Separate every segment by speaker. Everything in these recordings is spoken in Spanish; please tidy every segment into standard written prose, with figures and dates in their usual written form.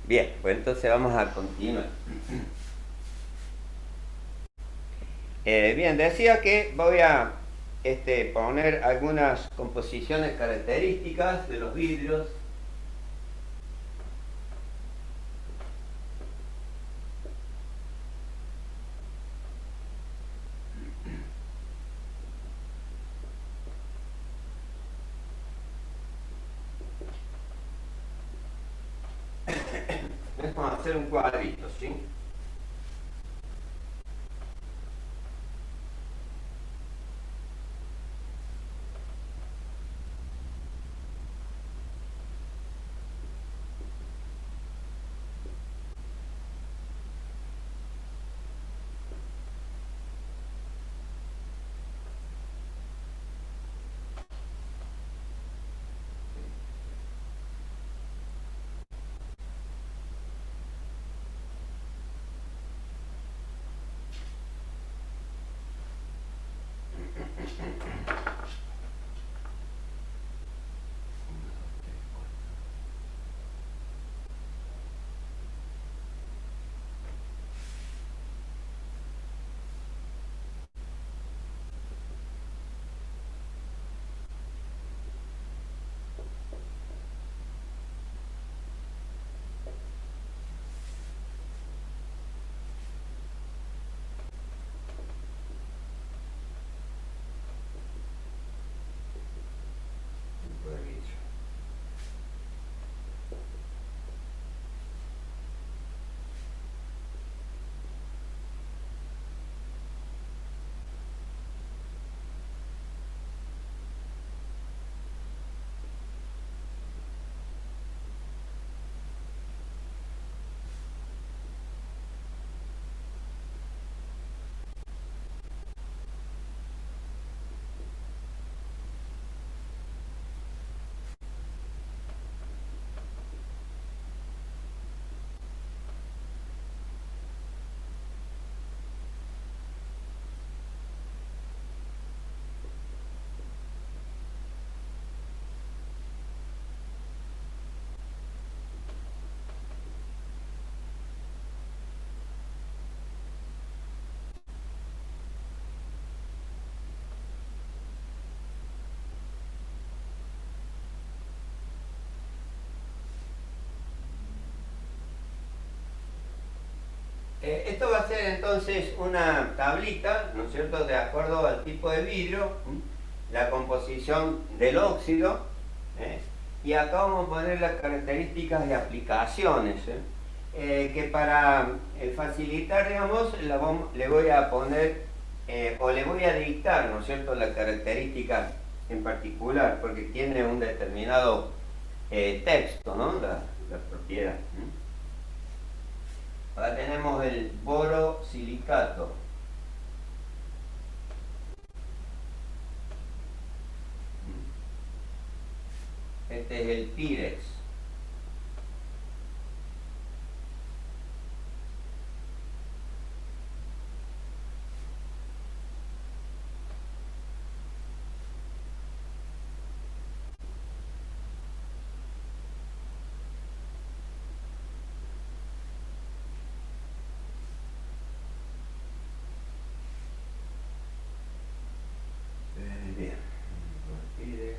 Speaker 1: Bien, pues entonces vamos a continuar. Bien, decía que voy a poner algunas composiciones características de los vidrios. Vamos a hacer un cuadrito, ¿sí? Esto va a ser entonces una tablita, ¿no es cierto?, de acuerdo al tipo de vidrio, la composición del óxido, ¿eh? Y acá vamos a poner las características de aplicaciones, que para facilitar, digamos, le voy a poner o le voy a dictar, ¿no es cierto?, la característica en particular, porque tiene un determinado texto, ¿no?, la propiedad. Ahora tenemos el borosilicato. Este es el Pirex. Bien. Pirex.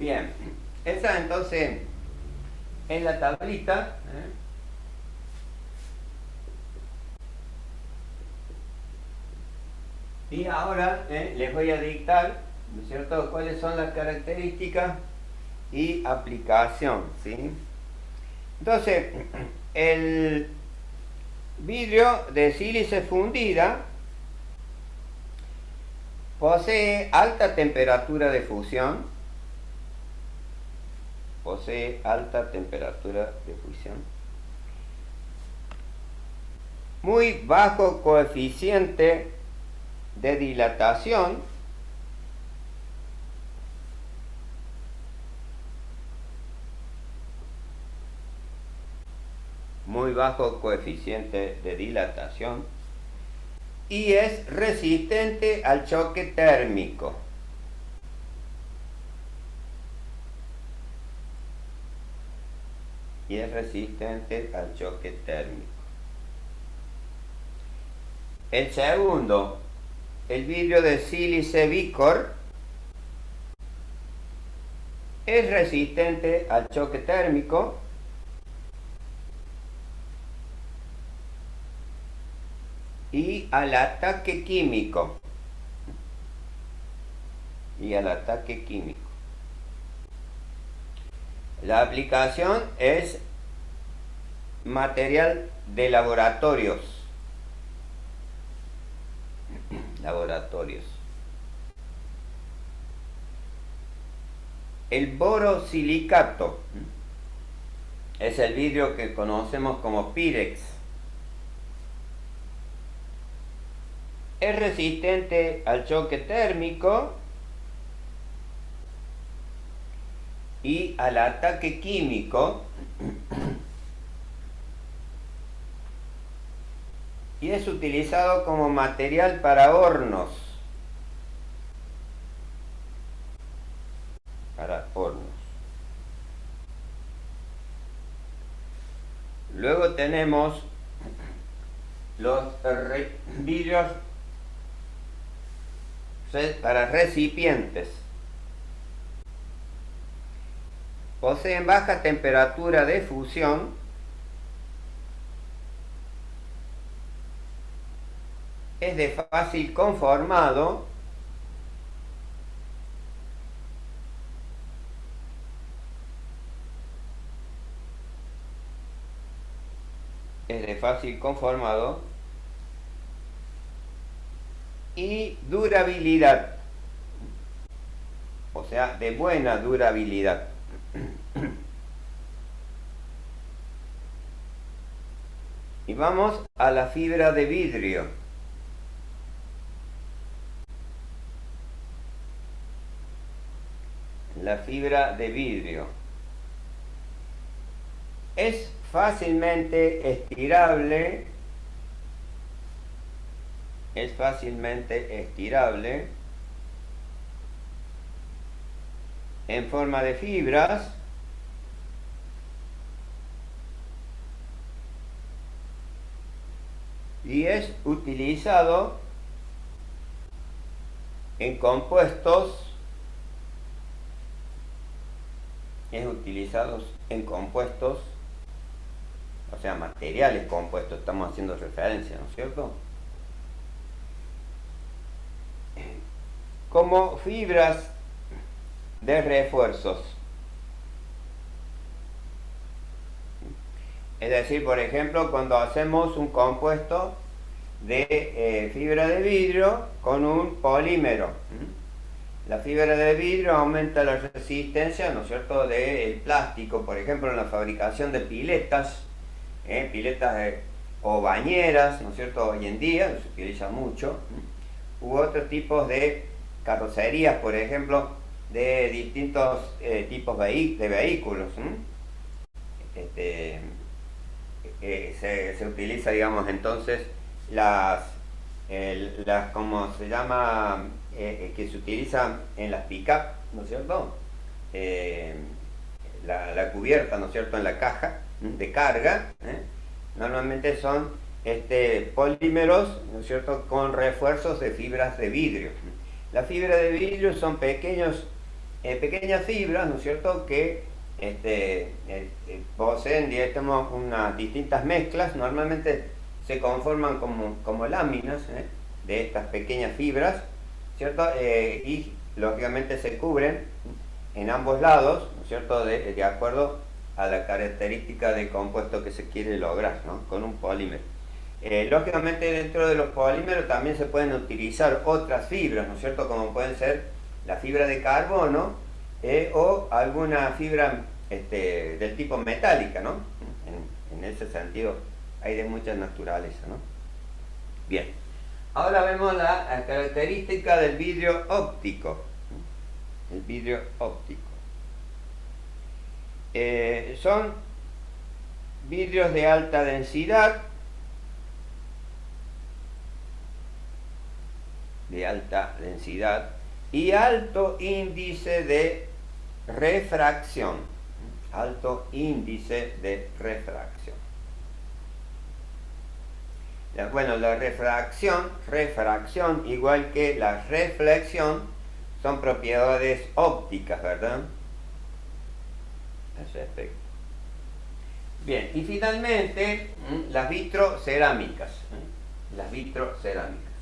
Speaker 1: Bien, esa entonces es la tablita. Y ahora les voy a dictar, ¿no es cierto?, cuáles son las características y aplicación, ¿sí? Entonces, el vidrio de sílice fundida posee alta temperatura de fusión, muy bajo coeficiente de dilatación, y es resistente al choque térmico. El segundo, el vidrio de sílice Vicor, es resistente al choque térmico y al ataque químico. La aplicación es material de laboratorios. El borosilicato es el vidrio que conocemos como Pirex. Es resistente al choque térmico y al ataque químico, y es utilizado como material para hornos. Luego tenemos los vidrios para recipientes. Poseen baja temperatura de fusión, es de fácil conformado, y durabilidad, o sea, de buena durabilidad. Y vamos a la fibra de vidrio. La fibra de vidrio es fácilmente estirable, en forma de fibras, y es utilizado en compuestos, o sea, materiales compuestos, estamos haciendo referencia, ¿no es cierto?, como fibras de refuerzos. Es decir, por ejemplo, cuando hacemos un compuesto de fibra de vidrio con un polímero. La fibra de vidrio aumenta la resistencia, ¿no es cierto?, del plástico, por ejemplo, en la fabricación de piletas, o bañeras, ¿no es cierto?, hoy en día se utiliza mucho, u otros tipos de carrocerías, por ejemplo, de distintos tipos de vehículos. Se utiliza, digamos, entonces las ¿cómo se llama?, que se utilizan en las pick-up, ¿no es cierto?, la cubierta, ¿no es cierto?, en la caja de carga, normalmente son polímeros, ¿no es cierto?, con refuerzos de fibras de vidrio. Las fibras de vidrio son pequeños pequeñas fibras, ¿no es cierto?, que poseen, digamos, unas distintas mezclas. Normalmente se conforman como láminas de estas pequeñas fibras, ¿cierto? Y lógicamente se cubren en ambos lados, ¿no es cierto?, de acuerdo a la característica de compuesto que se quiere lograr, ¿no?, con un polímero. Lógicamente dentro de los polímeros también se pueden utilizar otras fibras, ¿no es cierto?, como pueden ser la fibra de carbono o alguna fibra del tipo metálica, ¿no? En ese sentido hay de mucha naturaleza, ¿no? Bien, ahora vemos la característica del vidrio óptico. El vidrio óptico. Son vidrios de alta densidad, y alto índice de refracción. Alto índice de refracción. Bueno, la refracción, igual que la reflexión, son propiedades ópticas, ¿verdad? Al respecto. Bien, y finalmente las vitrocerámicas. Las vitrocerámicas.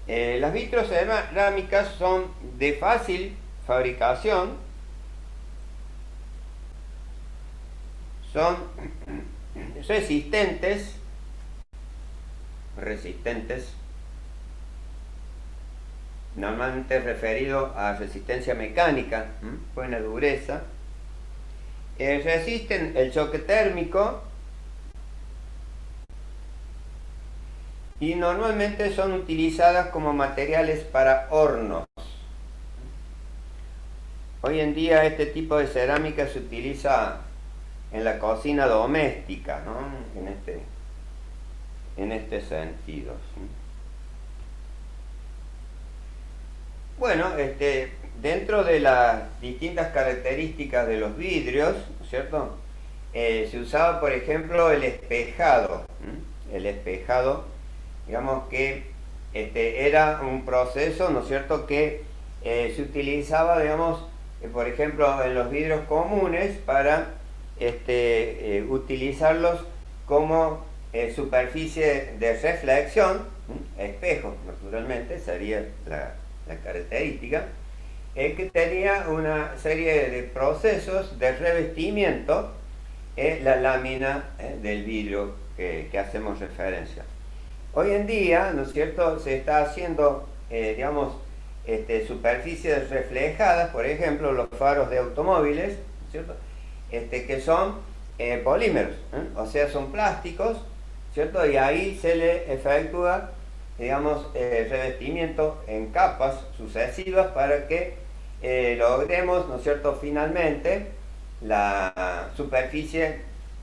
Speaker 1: Las vitrocerámicas son de fácil fabricación, son resistentes, normalmente referido a resistencia mecánica, buena dureza, resisten el choque térmico y normalmente son utilizadas como materiales para hornos. Hoy en día este tipo de cerámica se utiliza en la cocina doméstica, ¿no?, en este sentido, ¿sí? Bueno, dentro de las distintas características de los vidrios, ¿no es cierto?, se usaba, por ejemplo, el espejado. El espejado, digamos que era un proceso, ¿no es cierto?, que se utilizaba, digamos, por ejemplo, en los vidrios comunes para utilizarlos como superficie de reflexión, espejo, naturalmente, sería la característica, que tenía una serie de procesos de revestimiento la lámina del vidrio que hacemos referencia. Hoy en día, ¿no es cierto?, se está haciendo, digamos, superficies reflejadas, por ejemplo, los faros de automóviles, ¿no es cierto?, que son polímeros, o sea, son plásticos, ¿cierto?, y ahí se le efectúa, digamos, revestimiento en capas sucesivas para que logremos, ¿no es cierto?, finalmente la superficie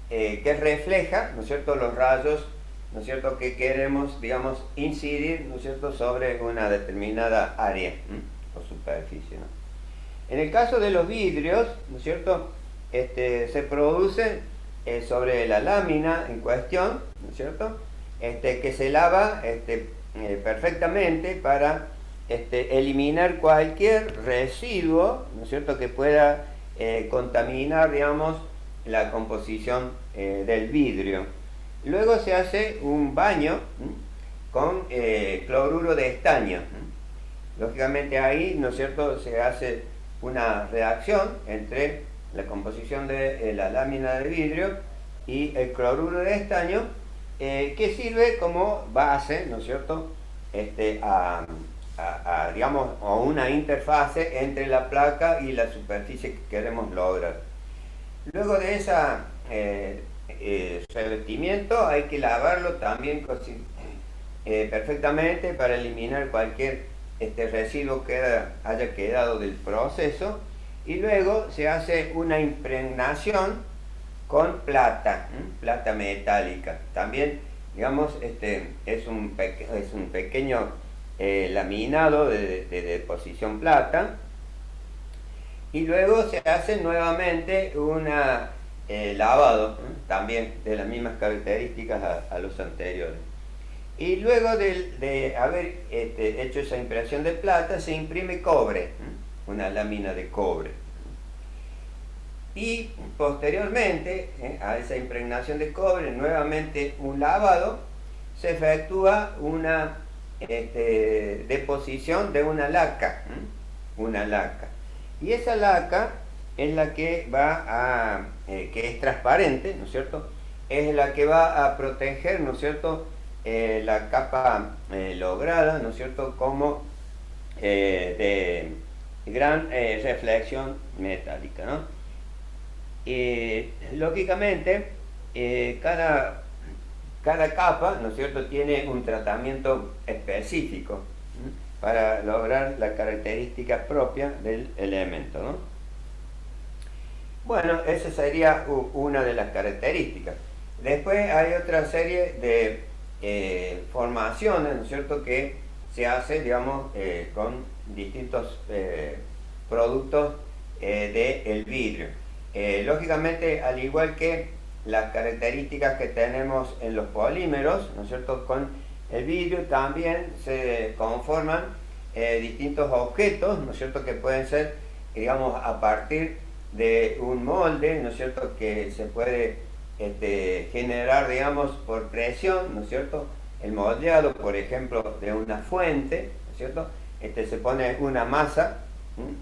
Speaker 1: que refleja, ¿no es cierto?, los rayos, ¿no es cierto?, que queremos, digamos, incidir, ¿no es cierto?, sobre una determinada área o superficie, ¿no? En el caso de los vidrios, ¿no es cierto?, se produce sobre la lámina en cuestión, ¿no es cierto?, que se lava perfectamente para eliminar cualquier residuo, ¿no es cierto?, que pueda contaminar, digamos, la composición del vidrio. Luego se hace un baño con cloruro de estaño. Lógicamente ahí, ¿no es cierto?, se hace una reacción entre la composición de la lámina de vidrio y el cloruro de estaño, que sirve como base, ¿no es cierto?, digamos, a una interfase entre la placa y la superficie que queremos lograr. Luego de ese revestimiento hay que lavarlo también perfectamente para eliminar cualquier residuo que haya quedado del proceso, y luego se hace una impregnación con plata, plata metálica. También, digamos, es un pequeño laminado de deposición plata, y luego se hace nuevamente un lavado, también de las mismas características a los anteriores. Y luego de haber hecho esa impresión de plata, se imprime cobre, una lámina de cobre. Y posteriormente a esa impregnación de cobre, nuevamente un lavado, se efectúa una deposición de una laca, y esa laca es la que va a, que es transparente, ¿no es cierto? Es la que va a proteger, ¿no es cierto?, la capa lograda, ¿no es cierto?, como de gran reflexión metálica, ¿no? Lógicamente, cada capa, ¿no es cierto?, tiene un tratamiento específico para lograr la característica propia del elemento, ¿no? Bueno, esa sería una de las características. Después hay otra serie de formaciones, ¿no es cierto?, que se hace, digamos, con distintos productos del vidrio. Lógicamente, al igual que las características que tenemos en los polímeros, ¿no es cierto?, con el vidrio también se conforman distintos objetos, ¿no es cierto?, que pueden ser, digamos, a partir de un molde, ¿no es cierto?, que se puede generar, digamos, por presión, ¿no es cierto?, el moldeado, por ejemplo, de una fuente, ¿no es cierto?, se pone una masa,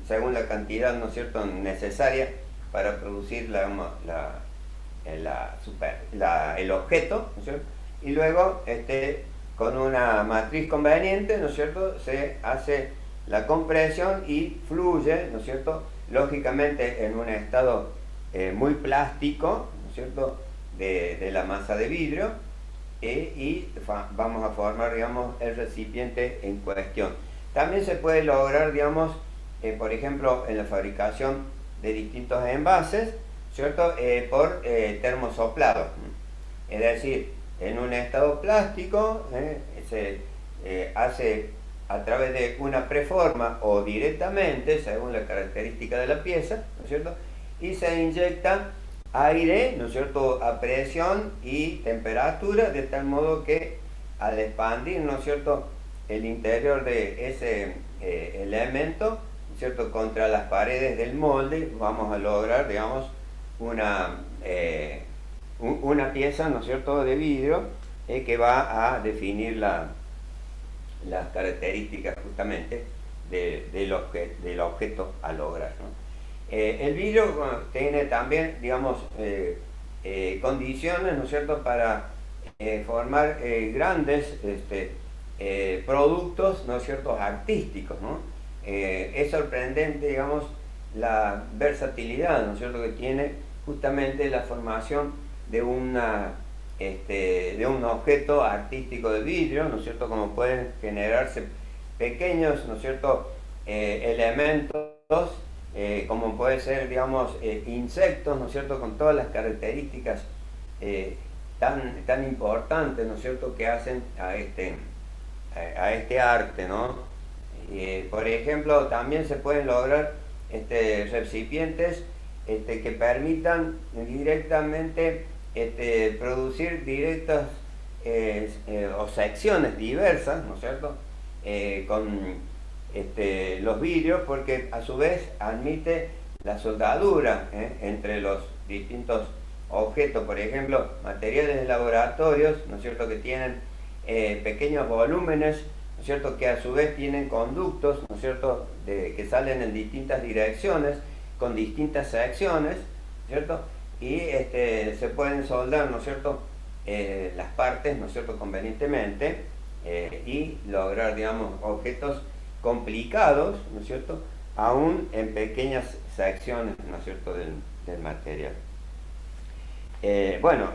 Speaker 1: según la cantidad, ¿no es cierto?, necesaria para producir el objeto, ¿no es cierto?, y luego con una matriz conveniente, ¿no es cierto?, se hace la compresión y fluye, ¿no es cierto?, lógicamente en un estado muy plástico, ¿no es cierto?, de la masa de vidrio, y vamos a formar, digamos, el recipiente en cuestión. También se puede lograr, digamos, por ejemplo, en la fabricación de distintos envases, ¿cierto?, por termosoplado. Es decir, en un estado plástico se hace a través de una preforma o directamente, según la característica de la pieza, ¿no es cierto?, y se inyecta aire, ¿no es cierto?, a presión y temperatura, de tal modo que al expandir, ¿no es cierto?, el interior de ese elemento, ¿no es cierto?, contra las paredes del molde, vamos a lograr, digamos, una pieza, ¿no es cierto?, de vidrio que va a definir las características justamente del objeto a lograr, ¿no? El vidrio tiene también, digamos, condiciones, ¿no es cierto?, para formar grandes productos, ¿no es cierto?, artísticos, ¿no? Es sorprendente, digamos, la versatilidad, ¿no es cierto?, que tiene justamente la formación de un objeto artístico de vidrio, ¿no es cierto?, como pueden generarse pequeños, ¿no es cierto?, elementos, como puede ser, digamos, insectos, ¿no es cierto?, con todas las características tan importantes, ¿no es cierto?, que hacen a este arte, ¿no? Por ejemplo, también se pueden lograr recipientes que permitan directamente producir directas o secciones diversas, ¿no es cierto?, con los vidrios, porque a su vez admite la soldadura entre los distintos objetos. Por ejemplo, materiales de laboratorios, ¿no es cierto?, que tienen pequeños volúmenes, ¿no es cierto?, que a su vez tienen conductos, ¿no es cierto?, que salen en distintas direcciones, con distintas secciones, ¿cierto?, y se pueden soldar, ¿no es cierto?, las partes, ¿no es cierto?, convenientemente, y lograr, digamos, objetos complicados, ¿no es cierto?, aún en pequeñas secciones, ¿no es cierto?, del material. Bueno,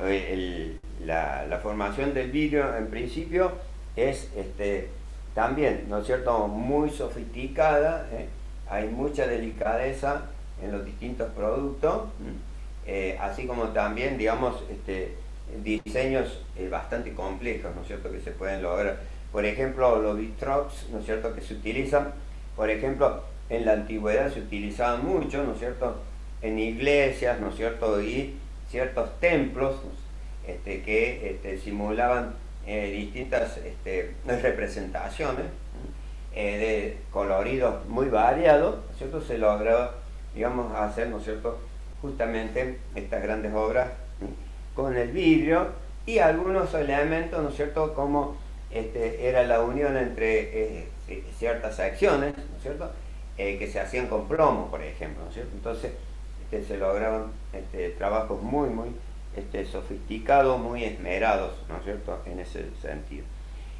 Speaker 1: la formación del vidrio en principio es también, ¿no es cierto?, muy sofisticada, hay mucha delicadeza en los distintos productos, así como también, digamos, diseños bastante complejos, ¿no es cierto?, que se pueden lograr. Por ejemplo, los vitrox, ¿no es cierto?, que se utilizan, por ejemplo, en la antigüedad se utilizaban mucho, ¿no es cierto?, en iglesias, ¿no es cierto?, y ciertos templos que simulaban distintas representaciones de coloridos muy variados, ¿no es cierto? Se logra, digamos, hacer, ¿no es cierto?, justamente estas grandes obras con el vidrio y algunos elementos, ¿no es cierto?, como era la unión entre ciertas secciones, ¿no es cierto?, que se hacían con plomo, por ejemplo, ¿no es cierto? Entonces se lograban trabajos muy sofisticados, muy esmerados, ¿no es cierto?, en ese sentido.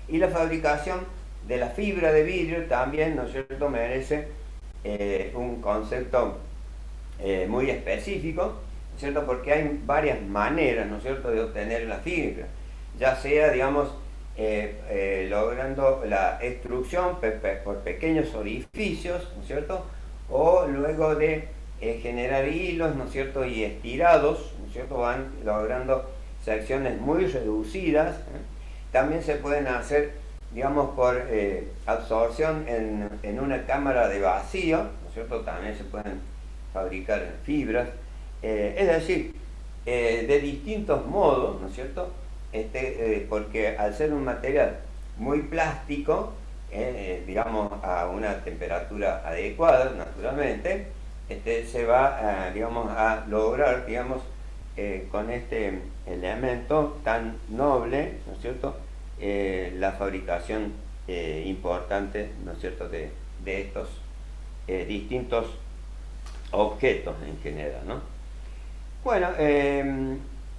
Speaker 1: Y la fabricación de la fibra de vidrio también, ¿no es cierto?, merece un concepto muy específico, ¿no es cierto?, porque hay varias maneras, ¿no es cierto?, de obtener la fibra, ya sea, digamos, logrando la extrusión por pequeños orificios, ¿no es cierto?, o luego de generar hilos, ¿no es cierto?, y estirados, ¿no es cierto?, van logrando secciones muy reducidas. También se pueden hacer, digamos, por absorción en una cámara de vacío, ¿no es cierto?, también se pueden fabricar fibras, es decir, de distintos modos, ¿no es cierto?, porque al ser un material muy plástico, digamos, a una temperatura adecuada, naturalmente, se va, digamos, a lograr, digamos, con este elemento tan noble, ¿no es cierto?, la fabricación importante, ¿no es cierto?, de estos distintos objetos en general, ¿no? Bueno,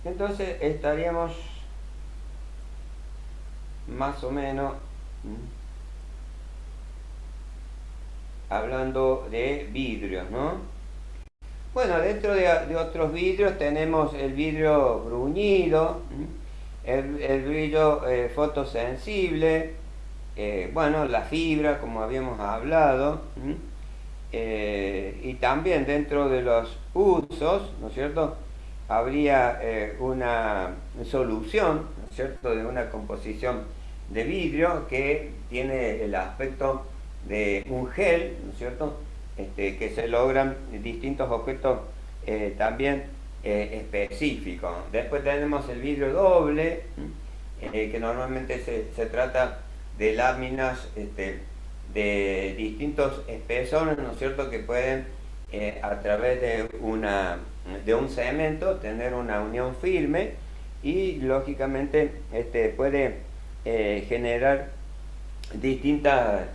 Speaker 1: entonces estaríamos más o menos hablando de vidrios, ¿no? Bueno, dentro de otros vidrios tenemos el vidrio bruñido, el vidrio fotosensible, bueno, la fibra, como habíamos hablado, y también dentro de los usos, ¿no es cierto?, habría una solución, ¿no es cierto?, de una composición de vidrio que tiene el aspecto de un gel, ¿no es cierto?, que se logran distintos objetos también específicos. Después tenemos el vidrio doble, que normalmente se trata de láminas de distintos espesores, ¿no es cierto?, que pueden a través de un cemento tener una unión firme y lógicamente puede generar distintas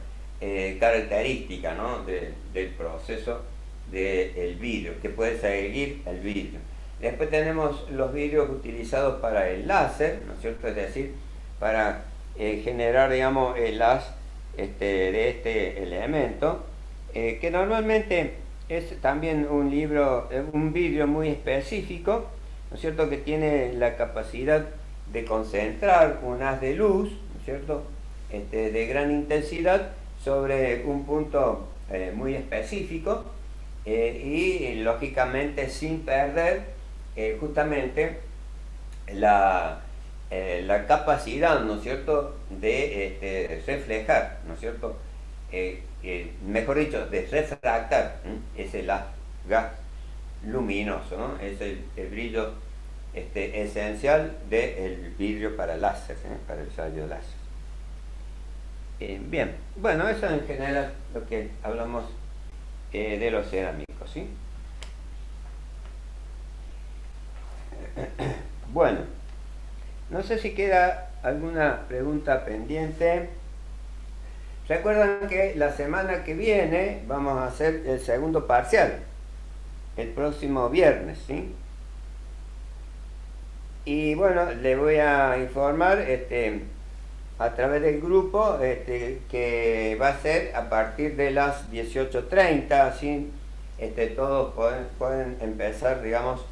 Speaker 1: características, ¿no?, del proceso del vidrio, que puede seguir el vidrio. Después tenemos los vidrios utilizados para el láser, ¿no es cierto?, es decir, para generar, digamos, el haz de este elemento, que normalmente es también un vidrio muy específico, ¿no es cierto?, que tiene la capacidad de concentrar un haz de luz, ¿no es cierto?, de gran intensidad sobre un punto muy específico, y lógicamente sin perder justamente la capacidad, ¿no es cierto?, de reflejar, ¿no es cierto?, mejor dicho, de refractar ese gas luminoso, ¿no? Es el brillo esencial del vidrio para láser, para el rayo láser. Bien, bueno, eso en general lo que hablamos de los cerámicos, ¿sí? Bueno, no sé si queda alguna pregunta pendiente. Recuerdan que la semana que viene vamos a hacer el segundo parcial, el próximo viernes, ¿sí? Y bueno, le voy a informar a través del grupo que va a ser a partir de las 18:30, así todos pueden empezar, digamos,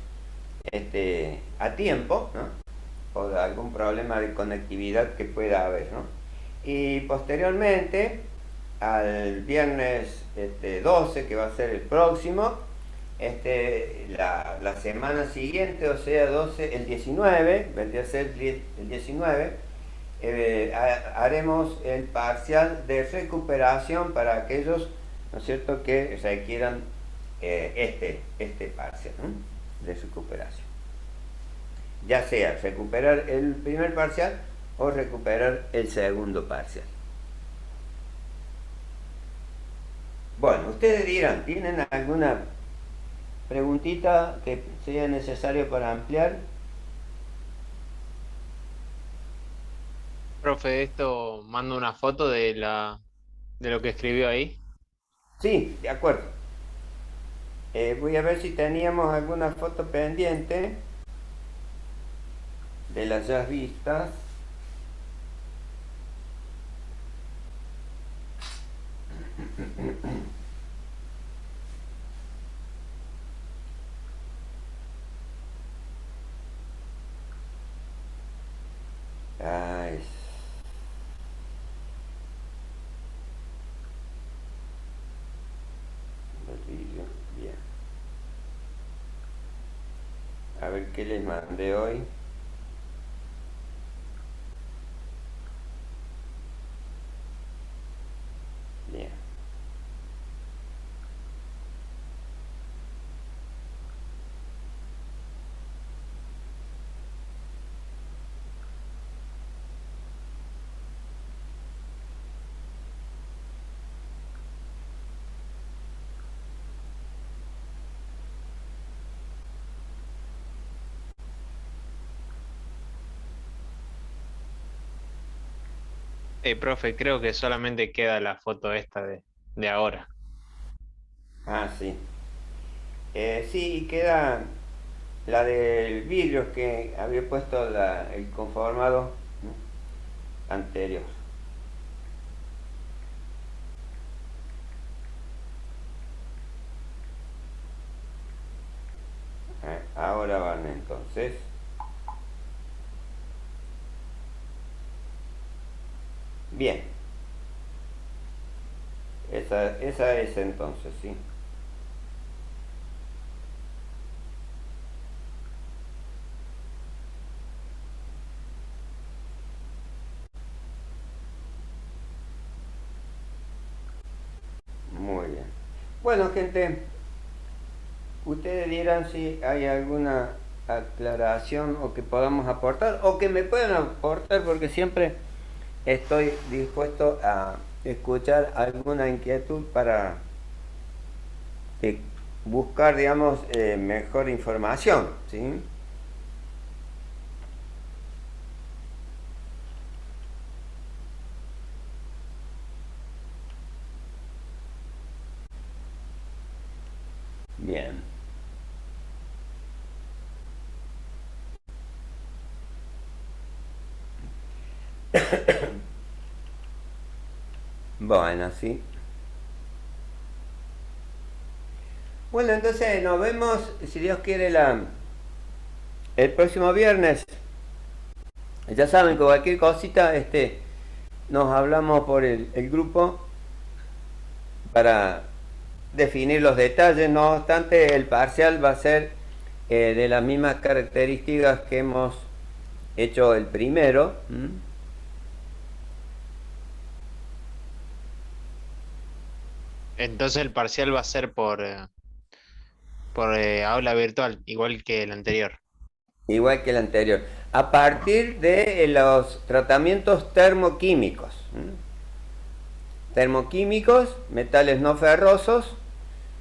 Speaker 1: a tiempo, ¿no?, por algún problema de conectividad que pueda haber, ¿no? Y posteriormente, al viernes 12, que va a ser el próximo, la semana siguiente, o sea, el 19, vendría a ser el 19, haremos el parcial de recuperación para aquellos, ¿no es cierto?, que requieran este parcial, ¿no?, de recuperación. Ya sea recuperar el primer parcial o recuperar el segundo parcial. Bueno, ustedes dirán, ¿tienen alguna preguntita que sea necesario para ampliar?
Speaker 2: Profe, esto mando una foto de lo que escribió ahí.
Speaker 1: Sí, de acuerdo. Voy a ver si teníamos alguna foto pendiente de las ya vistas. Ay, bolillo, bien. A ver qué les mandé hoy. Bien.
Speaker 2: Profe, creo que solamente queda la foto esta de ahora.
Speaker 1: Ah, sí. Sí, queda la del vidrio que había puesto el conformado, ¿no?, anterior. Ahora van entonces. Bien, esa es entonces, sí. Muy bien. Bueno, gente, ustedes dirán si hay alguna aclaración o que podamos aportar o que me puedan aportar porque siempre estoy dispuesto a escuchar alguna inquietud para buscar, digamos, mejor información, ¿sí? Bien. Bueno, sí. Bueno, entonces nos vemos, si Dios quiere, el próximo viernes. Ya saben que cualquier cosita, nos hablamos por el grupo para definir los detalles. No obstante, el parcial va a ser de las mismas características que hemos hecho el primero.
Speaker 2: Entonces el parcial va a ser por aula virtual, igual que el anterior.
Speaker 1: Igual que el anterior, a partir de los tratamientos termoquímicos. Termoquímicos, metales no ferrosos,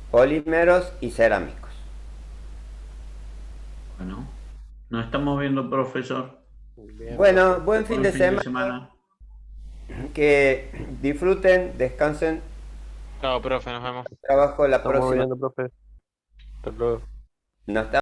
Speaker 1: polímeros y cerámicos.
Speaker 3: Bueno, nos estamos viendo, profesor.
Speaker 2: Bien,
Speaker 1: Bueno,
Speaker 2: profe.
Speaker 1: buen fin
Speaker 3: Buen
Speaker 1: de
Speaker 3: fin de
Speaker 1: semana,
Speaker 3: semana.
Speaker 1: que disfruten, descansen.
Speaker 2: Chao, profe, nos vemos.
Speaker 1: Trabajo la
Speaker 4: Estamos
Speaker 1: próxima.
Speaker 4: viendo, profe. Hasta luego.
Speaker 1: Nos estamos